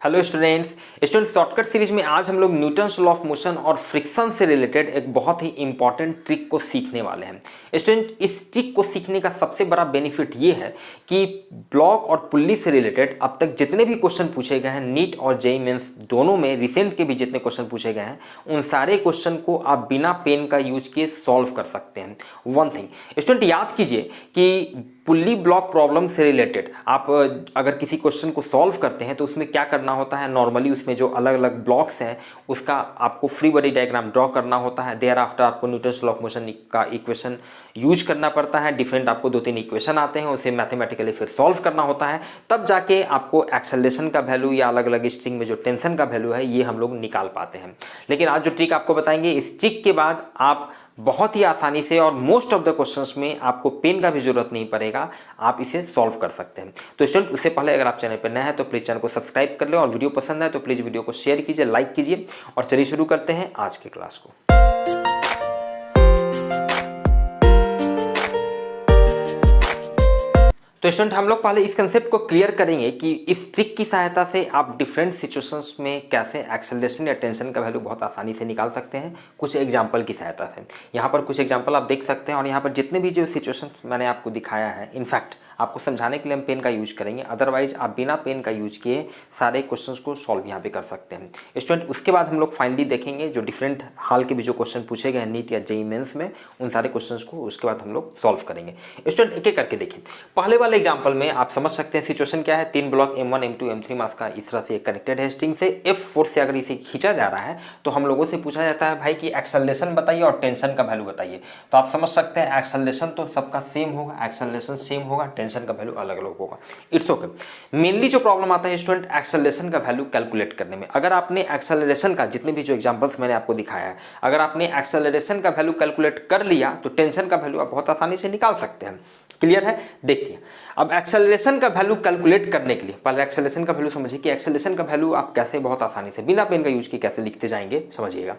Hello students shortcut series में आज हम लोग न्यूटन्स लॉ ऑफ मोशन और फ्रिक्शन से रिलेटेड एक बहुत ही इंपॉर्टेंट ट्रिक को सीखने वाले हैं। स्टूडेंट इस ट्रिक को सीखने का सबसे बड़ा बेनिफिट ये है कि ब्लॉक और पुल्ली से रिलेटेड अब तक जितने भी क्वेश्चन पूछे गए हैं नीट और जेईई मेंस दोनों में रिसेंट के भी जितने क्वेश्चन पूछे गए हैं उन सारे क्वेश्चन को आप बिना पेन का यूज किए सॉल्व कर सकते हैं। वन थिंग स्टूडेंट याद कीजिए कि पुल्ली ब्लॉक प्रॉब्लम से रिलेटेड आप अगर किसी क्वेश्चन को सॉल्व करते हैं तो उसमें क्या करना होता है, नॉर्मली उसमें जो अलग अलग ब्लॉक्स हैं उसका आपको फ्री बॉडी डायग्राम ड्रॉ करना होता है। देयर आफ्टर आपको न्यूटन्स लॉ ऑफ मोशन का इक्वेशन यूज करना पड़ता है। डिफरेंट आपको 2-3 इक्वेशन आते हैं, उसे मैथमेटिकली फिर सॉल्व करना होता है, तब जाके आपको एक्सेलरेशन का वैल्यू या अलग अलग स्ट्रिंग में जो टेंशन का वैल्यू है ये हम लोग निकाल पाते हैं। लेकिन आज जो ट्रिक आपको बताएंगे इस ट्रिक के बाद आप बहुत ही आसानी से और मोस्ट ऑफ द क्वेश्चंस में आपको पेन का भी जरूरत नहीं पड़ेगा, आप इसे सॉल्व कर सकते हैं। तो स्टूडेंट उससे पहले अगर आप चैनल पर नए हैं तो प्लीज़ चैनल को सब्सक्राइब कर लें और वीडियो पसंद है तो प्लीज़ वीडियो को शेयर कीजिए, लाइक कीजिए। और चलिए शुरू करते हैं आज की क्लास को। तो स्टूडेंट हम लोग पहले इस कंसेप्ट को क्लियर करेंगे कि इस ट्रिक की सहायता से आप डिफरेंट सिचुएशंस में कैसे एक्सेलरेशन या टेंशन का वैल्यू बहुत आसानी से निकाल सकते हैं कुछ एग्जांपल की सहायता से। यहाँ पर कुछ एग्जांपल आप देख सकते हैं और यहाँ पर जितने भी जो सिचुएशन मैंने आपको दिखाया है इनफैक्ट आपको समझाने के लिए हम पेन का यूज करेंगे, अदरवाइज आप बिना पेन का यूज किए सारे क्वेश्चंस को सॉल्व यहाँ पे कर सकते हैं। स्टूडेंट उसके बाद हम लोग फाइनली देखेंगे जो डिफरेंट हाल के भी जो क्वेश्चन पूछे गए हैं नीट या जेईई मेंस में उन सारे क्वेश्चंस को उसके बाद हम लोग सॉल्व करेंगे। स्टूडेंट एक एक करके देखिए। पहले वाले एग्जाम्पल में आप समझ सकते हैं सिचुएशन क्या है। 3 ब्लॉक M1 M2 M3 मास का इस तरह से कनेक्टेड है स्ट्रिंग से। F फोर्स से अगर इसे खींचा जा रहा है तो हम लोगों से पूछा जाता है भाई कि एक्सेलरेशन बताइए और टेंशन का वैल्यू बताइए। तो आप समझ सकते हैं एक्सेलरेशन तो सबका सेम होगा, एक्सेलरेशन सेम होगा, टेंशन का वैल्यू अलग होगा। It's okay. मेनली जो प्रॉब्लम आता है स्टूडेंट एक्सेलरेशन का वैल्यू कैलकुलेट करने में। अगर आपने एक्सेलरेशन का जितने भी जो एग्जांपल्स मैंने आपको दिखाया है अगर आपने एक्सेलरेशन का वैल्यू कैलकुलेट कर लिया तो टेंशन का वैल्यू आप बहुत आसानी से निकाल सकते हैं। क्लियर है? देखिए अब एक्सेलरेशन का वैल्यू कैलकुलेट करने के लिए पहले एक्सेलरेशन का वैल्यू समझिए कि एक्सेलरेशन का वैल्यू आप कैसे बहुत आसानी से बिना पेन का यूज किए कैसे लिखते जाएंगे समझिएगा।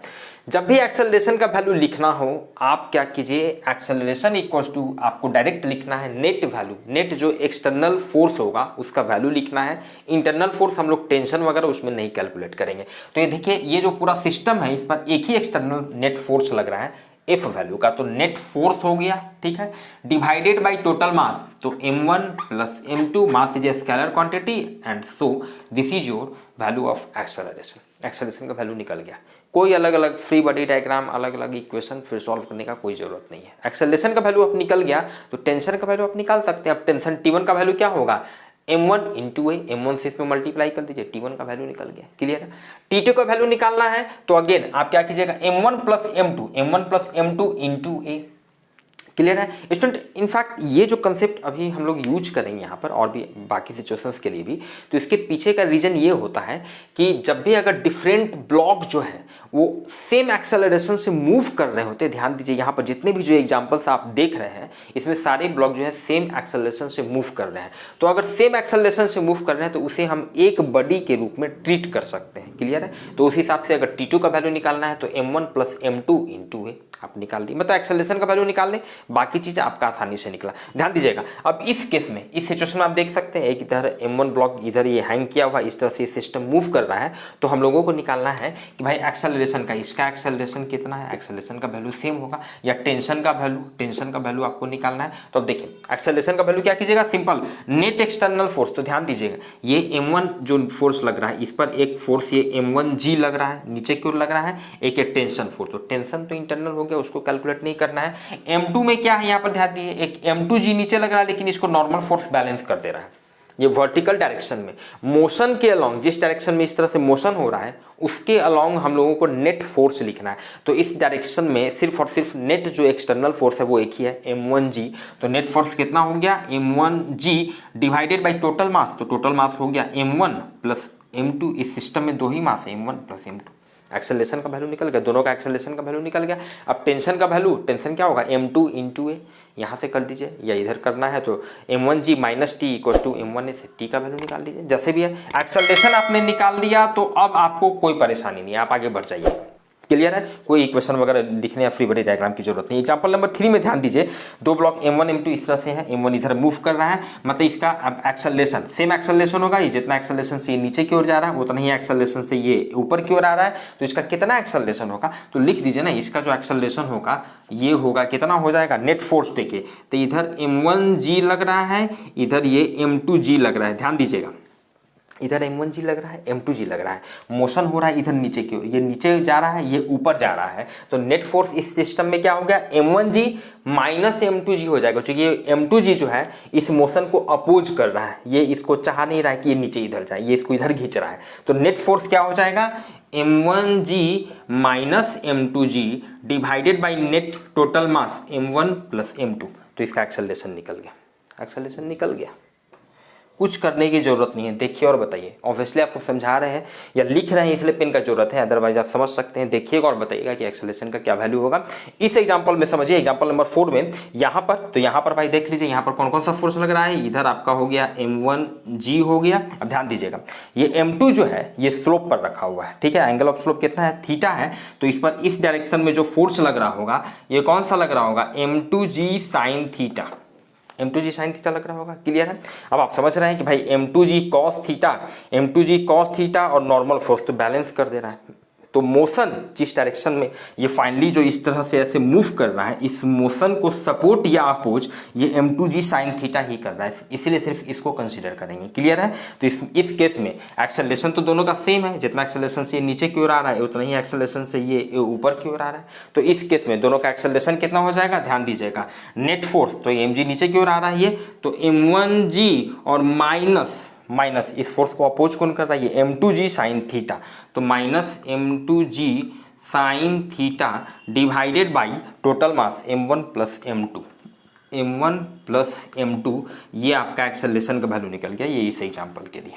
जब भी एक्सेलरेशन का वैल्यू लिखना हो आप क्या कीजिए, एक्सेलरेशन इक्वल्स टू आपको डायरेक्ट लिखना है नेट वैल्यू, नेट जो एक्सटर्नल फोर्स होगा उसका वैल्यू लिखना है। इंटरनल फोर्स हम लोग टेंशन वगैरह उसमें नहीं कैलकुलेट करेंगे। तो ये देखिए ये जो पूरा सिस्टम है इस पर एक ही एक्सटर्नल नेट फोर्स लग रहा है F वैल्यू का, तो नेट फोर्स हो गया, ठीक है, डिवाइडेड बाय टोटल मास। तो M1 plus M2 mass is a scalar quantity and so this is your value of acceleration. Acceleration का वैल्यू निकल गया। कोई अलग अलग फ्री बॉडी डायग्राम अलग अलग इक्वेशन फिर सॉल्व करने का कोई जरूरत नहीं है। एक्सेलरेशन का वैल्यू अब निकल गया तो टेंशन का वैल्यू आप निकाल सकते हैं। अब टेंशन T1 का वैल्यू क्या होगा, M1 इंटू ए, M1 से इसमें मल्टीप्लाई कर दीजिए, T1 का वैल्यू निकल गया। क्लियर है? T2 का वैल्यू निकालना है तो अगेन आप क्या कीजिएगा M1 प्लस M2 इंटू ए। क्लियर है स्टूडेंट? इनफैक्ट ये जो कंसेप्ट अभी हम लोग यूज करेंगे यहाँ पर और भी बाकी सिचुएशंस के लिए भी, तो इसके पीछे का रीजन ये होता है कि जब भी अगर डिफरेंट ब्लॉक जो है वो सेम एक्सेलरेशन से मूव कर रहे होते हैं, ध्यान दीजिए यहाँ पर जितने भी जो एग्जांपल्स आप देख रहे हैं इसमें सारे ब्लॉक जो है सेम एक्सेलरेशन से मूव कर रहे हैं। तो अगर सेम एक्सेलरेशन से मूव कर रहे हैं तो उसे हम एक बॉडी के रूप में ट्रीट कर सकते हैं। क्लियर है? तो उस हिसाब से अगर T2 का वैल्यू निकालना है तो M1 प्लस M2 इंटू ए आप निकाल दी, मतलब एक्सेलरेशन का वैल्यू निकाल लें, बाकी चीजें आपका आसानी से निकला। ध्यान दीजिएगा अब इस केस में इस सिचुएशन में आप देख सकते हैं एक इधर M1 ब्लॉक इधर ये हैंग किया हुआ इस तरह से सिस्टम मूव कर रहा है। तो हम लोगों को निकालना है कि भाई एक्सेलरेशन का इसका एक्सेलरेशन कितना है, एक्सेलरेशन का वैल्यू सेम होगा या टेंशन का वैल्यू आपको निकालना है। तो अब देखिए एक्सेलरेशन का वैल्यू क्या कीजिएगा, सिंपल नेट एक्सटर्नल फोर्स। तो ध्यान दीजिएगा ये M1 जो फोर्स लग रहा है इस पर एक फोर्स ये M1G लग रहा है, नीचे की ओर लग रहा है, एक टेंशन फोर्स। तो टेंशन तो इंटरनल हो गया उसको कैलकुलेट नहीं करना है। M2 में क्या है यहाँ पर ध्यान दिए, एक M2G नीचे लग रहा है लेकिन इसको नॉर्मल फोर्स बैलेंस कर दे रहा है। ये वर्टिकल डायरेक्शन में मोशन के अलोंग जिस डायरेक्शन में इस तरह से मोशन हो रहा है उसके अलोंग हम लोगों को नेट फोर्स लिखना है। तो इस डायरेक्शन में सिर्फ और सिर्फ नेट जो एक्सटर्नल फोर्स है वो एक ही है M1G। तो नेट फोर्स कितना हो गया M1G divided by total mass. तो टोटल मास हो गया M1 प्लस M2। इस सिस्टम में दो ही मास है M1 प्लस M2। एक्सेलरेशन का वैल्यू निकल गया, दोनों का एक्सेलरेशन का वैल्यू निकल गया। अब टेंशन का वैल्यू, टेंशन क्या होगा M2 इंटू ए, यहाँ से कर दीजिए या इधर करना है तो M1G minus T equal to M1A से टी का वैल्यू निकाल लीजिए। जैसे भी है एक्सेलरेशन आपने निकाल लिया तो अब आपको कोई परेशानी नहीं है, आप आगे बढ़ जाइए। क्लियर है, कोई इक्वेशन वगैरह लिखने या फ्री बॉडी डायग्राम की जरूरत नहीं। एग्जांपल नंबर 3 में ध्यान दीजिए, दो ब्लॉक m1 m2 इस तरह से है, m1 इधर मूव कर रहा है, मतलब इसका अब एक्सेलरेशन सेम एक्सेलरेशन होगा, ये जितना एक्सेलरेशन से ये नीचे की ओर जा रहा है उतना ही एक्सेलरेशन से ये ऊपर की ओर आ रहा है, तो इसका कितना एक्सेलरेशन होगा, तो लिख दीजिए ना, इसका जो एक्सेलरेशन होगा ये होगा, कितना हो जाएगा, नेट फोर्स देखिए, तो इधर m1g लग रहा है, इधर ये m2g लग रहा है, ध्यान दीजिएगा, इधर m1g लग रहा है, m2g लग रहा है, मोशन हो रहा है इधर नीचे की ओर, ये नीचे जा रहा है, ये ऊपर जा रहा है, तो नेट फोर्स इस सिस्टम में क्या हो गया, m1g माइनस m2g हो जाएगा, क्योंकि ये m2g जो है इस मोशन को अपोज कर रहा है, ये इसको चाह नहीं रहा है कि ये नीचे इधर जाए, ये इसको इधर खींच रहा है, तो नेट फोर्स क्या हो जाएगा, m1g minus m2g divided by net total mass m1 plus m2, तो इसका एक्सेलरेशन निकल गया, एक्सेलरेशन निकल गया, कुछ करने की जरूरत नहीं है, देखिए और बताइए, ऑब्वियसली आपको समझा रहे हैं या लिख रहे हैं इसलिए पेन का जरूरत है, अदरवाइज आप समझ सकते हैं, देखिएगा और बताइएगा कि एक्सेलरेशन का क्या वैल्यू होगा। इस एग्जांपल में समझिए, एग्जांपल नंबर 4 में यहाँ पर, तो यहाँ पर भाई देख लीजिए यहाँ पर कौन कौन सा फोर्स लग रहा है, इधर आपका हो गया m1g हो गया, अब ध्यान दीजिएगा ये m2 जो है ये स्लोप पर रखा हुआ है, ठीक है, एंगल ऑफ स्लोप कितना है, थीटा है, तो इस पर इस डायरेक्शन में जो फोर्स लग रहा होगा ये कौन सा लग रहा होगा, m2g sine theta, m2g sine theta लग रहा होगा, क्लियर है। अब आप समझ रहे हैं कि भाई m2g cos theta, m2g cos theta और नॉर्मल फोर्स तो बैलेंस कर दे रहा है, तो मोशन जिस डायरेक्शन में ये फाइनली जो इस तरह से ऐसे मूव कर रहा है, इस मोशन को सपोर्ट या अपोज ये m2g साइन थीटा ही कर रहा है, इसीलिए सिर्फ इसको कंसीडर करेंगे, क्लियर है। तो इस केस में एक्सेलरेशन तो दोनों का सेम है, जितना एक्सेलरेशन से ये नीचे की ओर आ रहा है उतना ही एक्सेलरेशन से ये ऊपर की ओर आ रहा है, तो इस केस में दोनों का एक्सेलरेशन कितना हो जाएगा, ध्यान दीजिएगा, नेट फोर्स तो mg नीचे की ओर आ रहा है, ये तो m1g और माइनस इस फोर्स को अपोज कौन कर रहा है, ये m2g साइन थीटा, तो minus m2g sine theta divided by total mass m1 plus m2 ये आपका एक्सेलरेशन का वैल्यू निकल गया, ये इस एग्जांपल के लिए,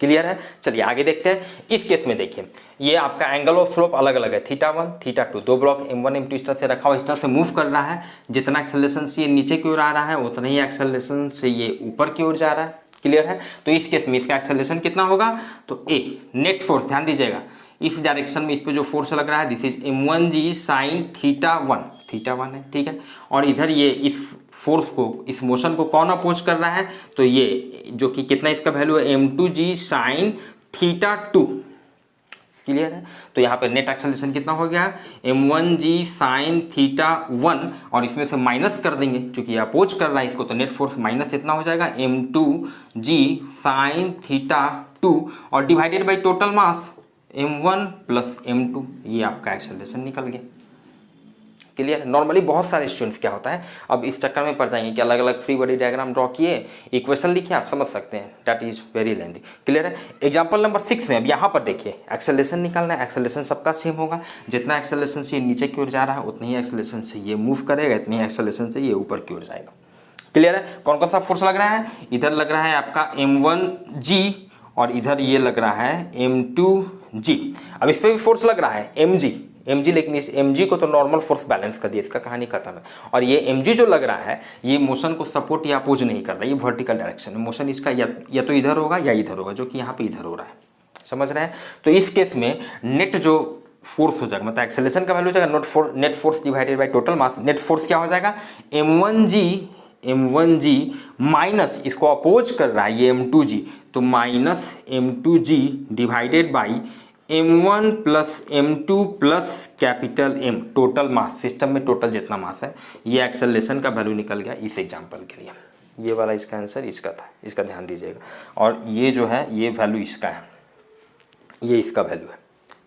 क्लियर है। चलिए आगे देखते हैं, इस केस में देखिए ये आपका एंगल ऑफ स्लोप अलग अलग है, θ1 θ2, दो ब्लॉक m1 m2 इस तरह से रखा हुआ, इस तरह से मूव कर रहा है, जितना एक्सेलरेशन से ये नीचे की ओर आ रहा है उतना ही एक्सेलरेशन से ये ऊपर की ओर जा रहा है, क्लियर है। तो इस केस में इसका एक्सेलरेशन कितना होगा, तो ए नेट फोर्स, ध्यान दीजिएगा इस डायरेक्शन में इस पे जो फोर्स लग रहा है दिस इज m1g साइन θ1 है, ठीक है, और इधर ये इस फोर्स को, इस मोशन को कौन अपोज कर रहा है, तो ये जो कि कितना इसका वैल्यू है m2g साइन θ2, क्लियर है। तो यहाँ पे नेट एक्सेलरेशन कितना हो गया, m1g साइन θ1 और इसमें से माइनस कर देंगे क्योंकि अपोज कर रहा है इसको, तो नेट फोर्स माइनस इतना हो जाएगा m2g साइन θ2 और divided by total mass m1 plus m2, ये आपका एक्सेलरेशन निकल गया, क्लियर। नॉर्मली बहुत सारे स्टूडेंट्स क्या होता है, अब इस चक्कर में पड़ जाएंगे कि अलग अलग फ्री बॉडी डायग्राम ड्रॉ किए, इक्वेशन लिखिए, आप समझ सकते हैं, that is very lengthy, clear है। एग्जांपल नंबर 6 में अब यहाँ पर देखिए एक्सेलरेशन निकालना है, एक्सेलरेशन सबका सेम होगा, जितना एक्सेलरेशन से ये नीचे की ओर जा रहा है उतनी ही एक्सेलरेशन से ये मूव करेगा, इतनी ही एक्सेलरेशन से ये ऊपर की ओर जाएगा, क्लियर है। कौन कौन सा फोर्स लग रहा है, इधर लग रहा है आपका m1g और इधर ये लग रहा है m2g, अब इस पर भी फोर्स लग रहा है mg, लेकिन इस mg को तो नॉर्मल फोर्स बैलेंस कर दिया, इसका कहानी खत्म है। और ये mg जो लग रहा है ये मोशन को सपोर्ट या अपोज नहीं कर रहा है, ये वर्टिकल डायरेक्शन है, मोशन इसका या तो इधर होगा या इधर होगा, जो कि यहाँ पे इधर हो रहा है, समझ रहे हैं। तो इस केस में नेट जो फोर्स हो जाएगा, मतलब एक्सेलरेशन का वैल्यू हो जाएगा net force divided by total mass, net force क्या हो जाएगा m1g माइनस इसको अपोज कर रहा है ये m2g, तो minus m2g divided by m1 plus m2 plus capital M, total mass, system में टोटल जितना मास है, ये एक्सेलरेशन का वैल्यू निकल गया इस एग्जांपल के लिए। ये वाला इसका आंसर इसका था, इसका ध्यान दीजिएगा, और ये जो है ये वैल्यू इसका है, ये इसका वैल्यू है,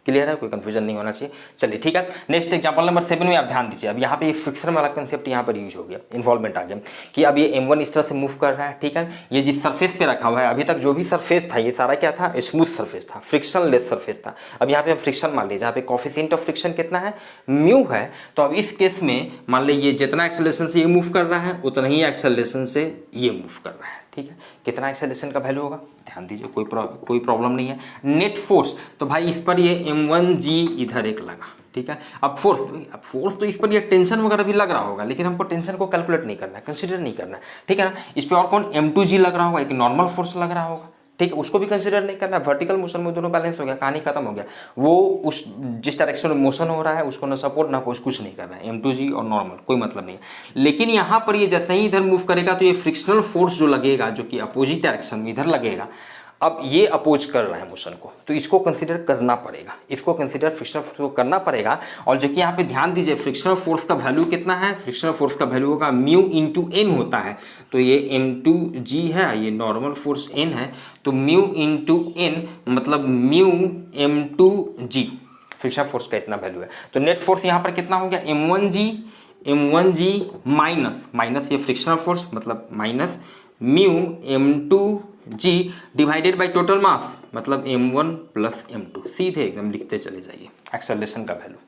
क्लियर है, कोई कंफ्यूजन नहीं होना चाहिए। चलिए ठीक है, नेक्स्ट एग्जांपल नंबर 7 में आप ध्यान दीजिए, अब यहाँ पे फ्रिक्शन वाला कंसेप्ट यहाँ पर यूज हो गया, इन्वॉल्वमेंट आ गया कि अब ये m1 इस तरह से मूव कर रहा है, ठीक है, ये जिस सरफेस पे रखा हुआ है, अभी तक जो भी सरफेस था ये सारा क्या था, स्मूथ सरफेस था, फ्रिक्शन लेस सरफेस था। अब यहाँ पे हम फ्रिक्शन मान लीजिए, जहाँ पे कोफिशिएंट ऑफ फ्रिक्शन कितना है, म्यू है, तो अब इस केस में मान लीजिए जितना एक्सेलरेशन से ये मूव कर रहा है उतना ही एक्सेलरेशन से ये मूव कर रहा है, ठीक है, कितना एक्सेलरेशन का वैल्यू होगा, ध्यान दीजिए, कोई प्रॉब्लम नहीं है। नेट फोर्स, तो भाई इस पर ये m1g इधर एक लगा, ठीक है, अब फोर्स तो इस पर ये टेंशन वगैरह भी लग रहा होगा, लेकिन हमको टेंशन को कैलकुलेट नहीं करना है, कंसीडर नहीं करना है, ठीक है ना। इस पर और कौन m2g लग रहा होगा, एक नॉर्मल फोर्स लग रहा होगा, ठीक है, उसको भी कंसिडर नहीं करना। वर्टिकल मोशन में दोनों बैलेंस हो गया, कहानी खत्म हो गया। वो उस जिस डायरेक्शन में मोशन हो रहा है उसको ना सपोर्ट ना कुछ नहीं करना है, M2G और नॉर्मल कोई मतलब नहीं है। लेकिन यहाँ पर ये जैसे ही इधर मूव करेगा तो ये फ्रिक्शनल फोर्स जो लगेगा, जो कि अपोजिट डायरेक्शन में इधर लगेगा, अब ये अपोज कर रहा है मोशन को, तो इसको कंसीडर करना पड़ेगा, इसको कंसीडर फ्रिक्शनल फोर्स को करना पड़ेगा। और जो कि यहाँ पे ध्यान दीजिए, फ्रिक्शनल फोर्स का वैल्यू कितना है, फ्रिक्शनल फोर्स का वैल्यू होगा म्यू इंटू एन होता है। तो ये M2G है, ये नॉर्मल फोर्स N है, तो म्यू इंटू एन मतलब म्यू M2G फ्रिक्शनल फोर्स का इतना वैल्यू है। तो नेट फोर्स यहाँ पर कितना हो गया, M1G माइनस ये फ्रिक्शनल फोर्स मतलब minus mu M2G divided by total mass मतलब M1 प्लस M2, सीधे एकदम लिखते चले जाइए एक्सेलरेशन का वैल्यू।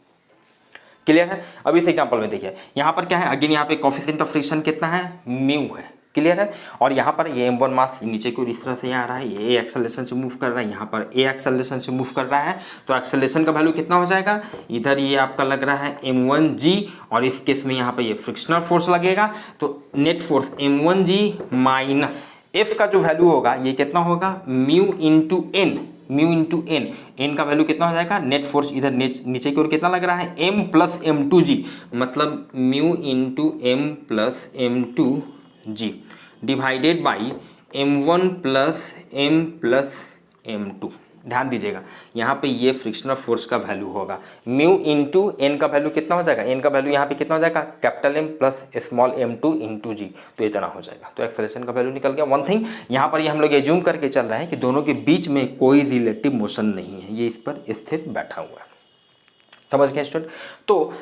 क्लियर है। अब इस एग्जांपल में देखिए यहाँ पर क्या है, अगेन यहाँ पे कोफिशिएंट ऑफ फ्रिक्शन कितना है, म्यू है। क्लियर है। और यहाँ पर ये M1 मास नीचे की ओर इस तरह से यहाँ आ रहा है, ये एक्सेलरेशन से मूव कर रहा है, यहाँ पर ए एक्सेलरेशन से मूव कर रहा है, तो एक्सेलरेशन का वैल्यू कितना हो जाएगा, इधर ये आपका लग रहा है M1G और इस केस में यहाँ पर ये फ्रिक्शनल फोर्स लगेगा, तो net force M1G minus F का जो वैल्यू होगा ये कितना होगा, म्यू इंटू एन, एन का वैल्यू कितना हो जाएगा, नेट फोर्स इधर नीचे की ओर कितना लग रहा है, M प्लस M2G मतलब mu into M plus M2G divided by M1 plus M2। ध्यान दीजिएगा यहाँ पे ये फ्रिक्शनल फोर्स का वैल्यू होगा, म्यू इंटू एन का वैल्यू कितना हो जाएगा, एन का वैल्यू यहाँ पे कितना हो जाएगा, capital M plus small M2 into g, तो इतना हो जाएगा। तो एक्सेलरेशन का वैल्यू निकल गया। वन थिंग यहाँ पर ये हम लोग एज्यूम करके चल रहे हैं कि दोनों के बीच में कोई रिलेटिव मोशन नहीं है, ये इस पर स्थिर बैठा हुआ है। समझ गए स्टूडेंट। तो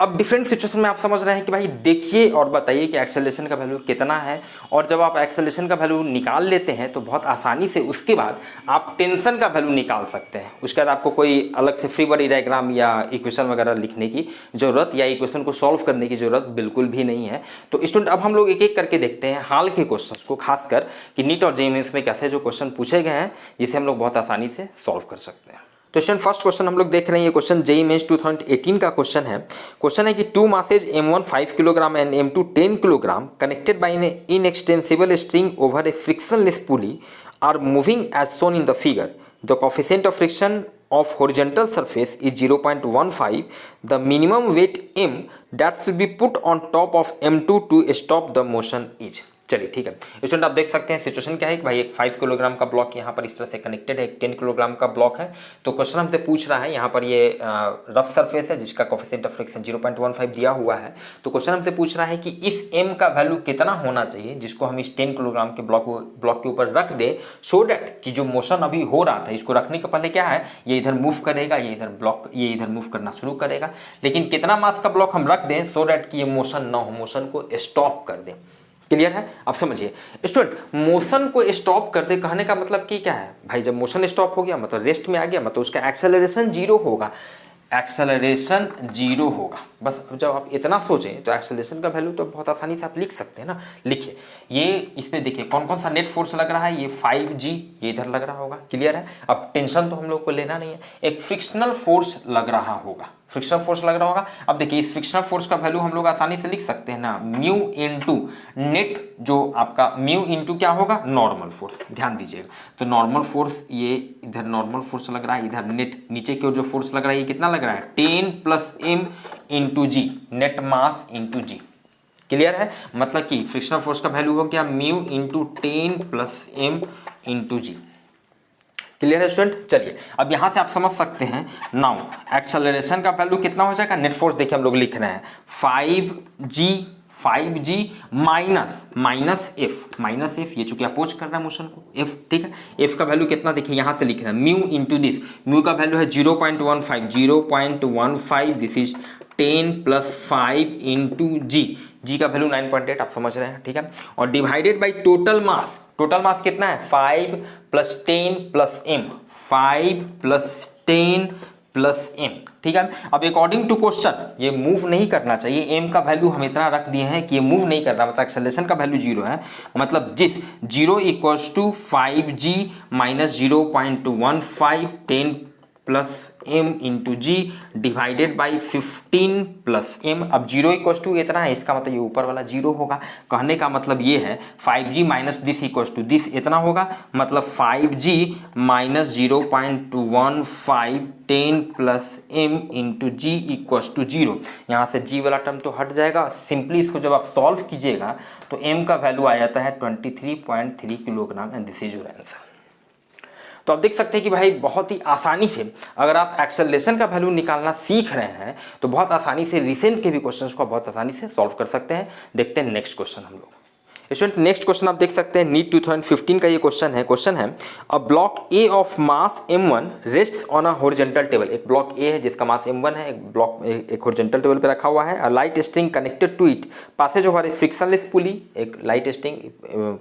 अब डिफरेंट सिचुएशन में आप समझ रहे हैं कि भाई देखिए और बताइए कि एक्सेलरेशन का वैल्यू कितना है, और जब आप एक्सेलरेशन का वैल्यू निकाल लेते हैं तो बहुत आसानी से उसके बाद आप टेंशन का वैल्यू निकाल सकते हैं। उसके बाद आपको कोई अलग से फ्री बॉडी डायग्राम या इक्वेशन वगैरह लिखने की ज़रूरत या इक्वेशन को सॉल्व करने की ज़रूरत बिल्कुल भी नहीं है। तो स्टूडेंट अब हम लोग एक एक करके देखते हैं हाल के क्वेश्चन को, खासकर कि नीट और जेईई मेंस में कैसे जो क्वेश्चन पूछे गए हैं जिसे हम लोग बहुत आसानी से सॉल्व कर सकते हैं। तो स्टूडेंट फर्स्ट क्वेश्चन हम लोग देख रहे हैं, ये क्वेश्चन जेईई मेंस 2018 का क्वेश्चन है। क्वेश्चन है कि two masses M1 5 kilogram and M2 10 kilogram connected by an inextensible string over a frictionless pulley are moving as shown in the figure. The coefficient of friction of horizontal surface is 0.15. The minimum weight M that will be put on top of M2 to stop the motion is। चलिए ठीक है student, आप देख सकते हैं situation क्या है कि भाई एक 5 किलोग्राम का ब्लॉक यहाँ पर इस तरह से कनेक्टेड है, एक 10 किलोग्राम का ब्लॉक है। तो क्वेश्चन हमसे पूछ रहा है, यहाँ पर ये रफ सरफेस है जिसका कोएफिशिएंट ऑफ फ्रिक्शन 0.15 दिया हुआ है। तो क्वेश्चन हमसे पूछ रहा है कि इस M का वैल्यू कितना होना चाहिए जिसको हम इस 10 किलोग्राम के ब्लॉक के ऊपर रख दे, सो डैट कि जो मोशन अभी हो रहा था इसको रखने के पहले क्या है, ये इधर मूव करेगा, ये इधर मूव करना शुरू करेगा, लेकिन कितना मास का ब्लॉक हम रख दें सो डैट कि ये मोशन ना हो, मोशन को स्टॉप कर दें। क्लियर है। अब समझिए स्टूडेंट, मोशन को स्टॉप कर दे कहने का मतलब कि क्या है भाई, जब मोशन स्टॉप हो गया मतलब रेस्ट में आ गया, मतलब उसका एक्सेलरेशन जीरो होगा, एक्सेलरेशन जीरो होगा। बस अब जब आप इतना सोचें तो एक्सेलरेशन का वैल्यू तो बहुत आसानी से आप लिख सकते हैं ना। लिखिए ये इस पे देखिए कौन कौन सा नेट फोर्स लग रहा है, ये 5G ये इधर लग रहा होगा। क्लियर है। अब टेंशन तो हम लोग को लेना नहीं है, एक फ्रिक्शनल फोर्स लग रहा होगा, फ्रिक्शनल फोर्स लग रहा होगा। अब देखिए इस फ्रिक्शनल फोर्स का वैल्यू हम लोग आसानी से लिख सकते हैं ना, म्यू इंटू नेट, जो आपका म्यू इंटू क्या होगा, नॉर्मल फोर्स। ध्यान दीजिएगा तो नॉर्मल फोर्स, ये इधर नॉर्मल फोर्स लग रहा है, इधर नेट नीचे की ओर जो फोर्स लग रहा है ये कितना लग रहा है, 10 plus M into g, net mass into g. Clear है। मतलब कि फ्रिक्शनल फोर्स का वैल्यू हो गया mu into 10 plus M into g. Clear है स्टूडेंट। चलिए अब यहां से आप समझ सकते हैं, नाउ एक्सेलरेशन का वैल्यू कितना हो जाएगा, नेट फोर्स देखिए हम लोग लिख रहे हैं 5G माइनस एफ, ये चूंकि अपोज कर रहा है मोशन को, एफ ठीक है। एफ का वैल्यू कितना देखिए यहां से लिख रहे हैं, म्यू इंटू दिस, म्यू का वैल्यू है 0.15, दिस इज 10 प्लस 5 इंटू जी का वैल्यू 9.8, आप समझ रहे हैं ठीक है। और divided by total mass, total mass कितना है 5 plus 10 plus M, 5 plus 10 plus M ठीक है। अब अकॉर्डिंग टू क्वेश्चन ये मूव नहीं करना चाहिए, M का वैल्यू हम इतना रख दिए हैं कि ये मूव नहीं कर रहा, मतलब एक्सेलरेशन का वैल्यू 0 है, मतलब जिस 0 equals to 5G minus 0.15 10 plus m into g divided by 15 plus m। अब जीरो इक्वस टू इतना है, इसका मतलब ये ऊपर वाला जीरो होगा। कहने का मतलब ये है 5g minus this equals to this इतना होगा, मतलब 5g minus 0.15 10 plus m into g equals to zero. यहाँ से g वाला टर्म तो हट जाएगा। सिंपली इसको जब आप सॉल्व कीजिएगा तो m का वैल्यू आ जाता है 23.3 kilogram and this is your answer. तो आप देख सकते हैं कि भाई बहुत ही आसानी से अगर आप एक्सेलरेशन का वैल्यू निकालना सीख रहे हैं तो बहुत आसानी से रिसेंट के भी क्वेश्चंस को बहुत आसानी से सॉल्व कर सकते हैं। देखते हैं नेक्स्ट क्वेश्चन हम लोग। स्टूडेंट नेक्स्ट क्वेश्चन आप देख सकते हैं नीट 2015 का ये क्वेश्चन है a block A of mass m1 rests on a horizontal table. एक ब्लॉक ए है जिसका मास m1 है, एक ब्लॉक एक हॉरिजॉन्टल टेबल पे रखा हुआ है। A light string connected to it passes over a frictionless pulley. एक लाइट स्ट्रिंग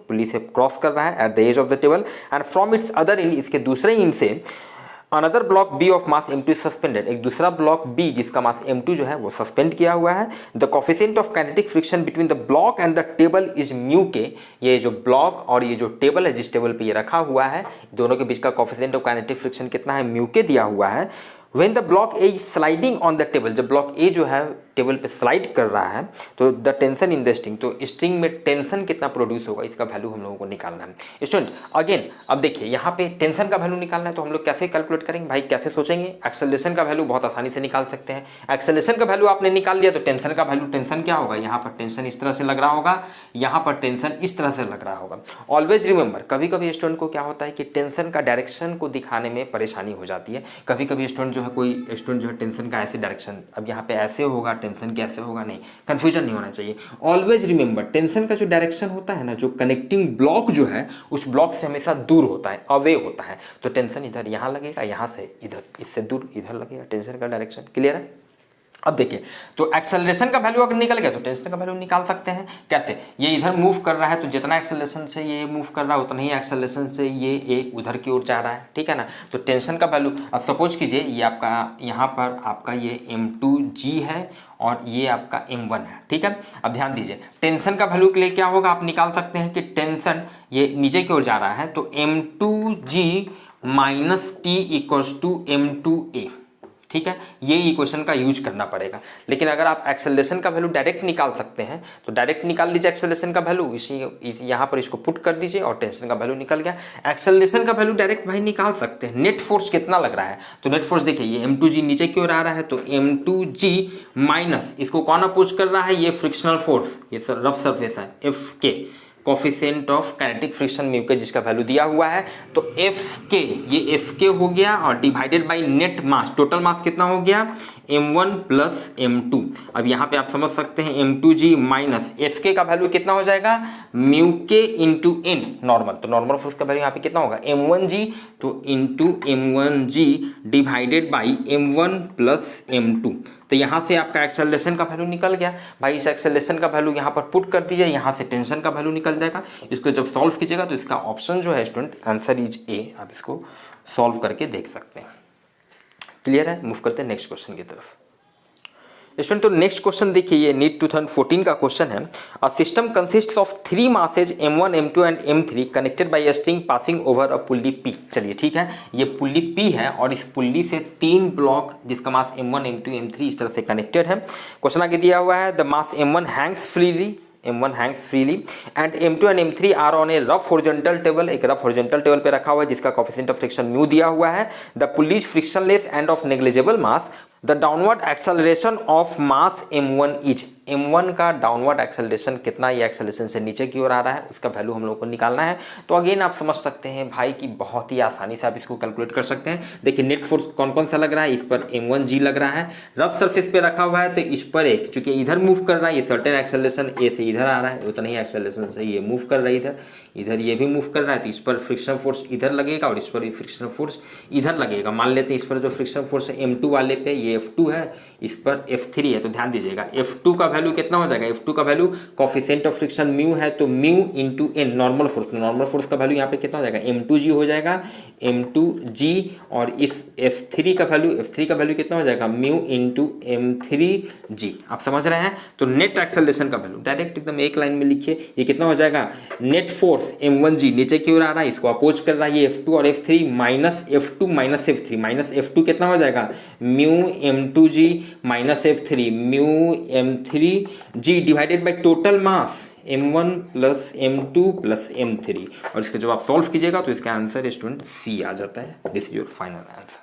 पुली से क्रॉस कर रहा है at the edge of the table and from its other end, इसके दूसरे एंड से another block B of mass m2 is suspended. एक दूसरा ब्लॉक बी जिसका मास m2 जो है वो सस्पेंड किया हुआ है। The coefficient of kinetic friction between the block and the table is mu के। ये जो ब्लॉक और ये जो टेबल है जिस टेबल पे ये रखा हुआ है दोनों के बीच का कोफिशिएंट ऑफ काइनेटिक फ्रिक्शन कितना है, म्यू के दिया हुआ है। When the block A is sliding on the table, जब ब्लॉक A जो है टेबल पे स्लाइड कर रहा है तो the tension in the string, तो स्ट्रिंग में टेंशन कितना प्रोड्यूस होगा इसका वैल्यू हम लोगों को निकालना है। स्टूडेंट अगेन अब देखिए यहाँ पे टेंशन का वैल्यू निकालना है तो हम लोग कैसे कैलकुलेट करेंगे भाई, कैसे सोचेंगे। एक्सेलरेशन का वैल्यू बहुत आसानी से निकाल सकते हैं। एक्सेलरेशन का वैल्यू आपने निकाल लिया तो टेंशन का वैल्यू, टेंशन क्या होगा, यहाँ पर टेंशन इस तरह से लग रहा होगा, यहाँ पर टेंशन इस तरह से लग रहा होगा। ऑलवेज रिमेंबर, कभी कभी स्टूडेंट को क्या होता है कि टेंशन का डायरेक्शन को दिखाने में परेशानी हो जाती है। कभी कभी स्टूडेंट जो है कोई स्टूडेंट जो है टेंशन का ऐसे डायरेक्शन, अब यहाँ पे ऐसे होगा, टेंशन के ऐसे होगा, नहीं, कंफ्यूजन नहीं होना चाहिए। ऑलवेज रिमेंबर टेंशन का जो डायरेक्शन होता है ना, जो कनेक्टिंग ब्लॉक जो है उस ब्लॉक से हमेशा दूर होता है, अवे होता है। तो टेंशन इधर यहाँ लगेगा, यहाँ से इधर, इससे दूर इधर लगेगा टेंशन का डायरेक्शन। क्लियर है। अब देखिए तो एक्सेलरेशन का वैल्यू अगर निकल गया तो टेंशन का वैल्यू निकाल सकते हैं। कैसे, ये इधर मूव कर रहा है तो जितना एक्सेलरेशन से ये मूव कर रहा है उतना ही एक्सेलरेशन से ये उधर की ओर जा रहा है, ठीक है ना। तो टेंशन का वैल्यू, अब सपोज कीजिए ये आपका यहाँ पर आपका ये m2g है और ये आपका m1 है, ठीक है। अब ध्यान दीजिए टेंशन का वैल्यू के लिए क्या होगा, आप निकाल सकते हैं कि टेंशन ये नीचे की ओर जा रहा है तो m2g minus T equals to m2a, ठीक है। ये इक्वेशन का यूज करना पड़ेगा। लेकिन अगर आप एक्सेलरेशन का वैल्यू डायरेक्ट निकाल सकते हैं तो डायरेक्ट निकाल लीजिए एक्सेलरेशन का वैल्यू, इसी यहाँ पर इसको पुट कर दीजिए और टेंशन का वैल्यू निकल गया। एक्सेलरेशन का वैल्यू डायरेक्ट भाई निकाल सकते हैं। नेट फोर्स कितना लग रहा है, तो नेट फोर्स देखिए ये m2g नीचे की ओर आ रहा है तो m2g माइनस इसको कौन अपोज कर रहा है, ये फ्रिक्शनल फोर्स, ये रफ सरफेस है Fk, coefficient of kinetic friction mu के जिसका वैल्यू दिया हुआ है। तो Fk, ये Fk हो गया और divided by net mass, total mass कितना हो गया m1 प्लस m2। अब यहाँ पे आप समझ सकते हैं m2g माइनस Fk का वैल्यू कितना हो जाएगा, म्यू के इंटू n नॉर्मल, तो नॉर्मल फोर्स का वैल्यू यहाँ पे कितना होगा m1g, तो into m1g divided by m1 plus m2। तो यहाँ से आपका एक्सेलरेशन का वैल्यू निकल गया। भाई इस एक्सेलरेशन का वैल्यू यहाँ पर पुट कर दीजिए, यहाँ से टेंशन का वैल्यू निकल जाएगा। इसको जब सॉल्व कीजिएगा तो इसका ऑप्शन जो है स्टूडेंट आंसर इज ए, आप इसको सॉल्व करके देख सकते हैं। क्लियर है। मूव करते हैं नेक्स्ट क्वेश्चन की तरफ। स्टूडेंट तो नेक्स्ट क्वेश्चन देखिए, ये नीट 2014 का क्वेश्चन है। A system consist of 3 masses m1 m2 and m3 connected by a string passing over a pulley p। चलिए ठीक है, ये पुल्ली p है और इस पुल्ली से 3 ब्लॉक जिसका मास m1 m2 m3 इस तरह से कनेक्टेड है। क्वेश्चन आगे दिया हुआ है the mass m1 Hanks freely, m1 hangs freely and m2 and m3 are on a rough horizontal table। एक रफ horizontal table पे रखा हुआ है जिसका coefficient of friction म्यू दिया हुआ है। The pulley is frictionless and of negligible mass। The downward acceleration of mass m1 is, m1 का डाउनवर्ड एक्सेलरेशन कितना, ये एक्सेलरेशन से नीचे की ओर आ रहा है, उसका वैल्यू हम लोग को निकालना है। तो अगेन आप समझ सकते हैं भाई कि बहुत ही आसानी से आप इसको कैलकुलेट कर सकते हैं। देखिए नेट फोर्स कौन कौन सा लग रहा है, इस पर m1g लग रहा है, रफ सरफेस पे रखा हुआ है तो इस पर एक, चूंकि इधर मूव कर रहा है, ये सर्टेन एक्सेलरेशन ए से इधर आ रहा है, उतना ही एक्सेलरेशन से ये मूव कर रहा है इधर, इधर ये भी मूव कर रहा है तो इस पर फ्रिक्शन फोर्स इधर लगेगा और इस पर फ्रिक्शन फोर्स इधर लगेगा। मान लेते हैं इस पर जो फ्रिक्शन फोर्स है m2 वाले पे ये F2 है, इस पर F3 है। तो ध्यान दीजिएगा F2 का वैल्यू कितना हो जाएगा, F2 का value coefficient of friction mu है, तो mu into N normal force का वैल्यू यहाँ पे कितना हो जाएगा, M2G हो जाएगा, M2G। और इस F3 का वैल्यू कितना हो जाएगा, म्यू इंटू M3G। आप समझ रहे हैं। तो नेट एक्सेलरेशन का वैल्यू डायरेक्ट एकदम एक लाइन में लिखिए, ये कितना हो जाएगा, नेट फोर्स M1G नीचे की ओर आ रहा है, इसको अपोज कर रहा है ये F2 और F3 minus F2 minus F3, minus F2 कितना हो जाएगा, mu M2G minus F3 mu M3G divided by total mass M1 plus M2 plus M3। और इसके जब आप सॉल्व कीजिएगा तो इसका आंसर स्टूडेंट C आ जाता है। This is your final answer.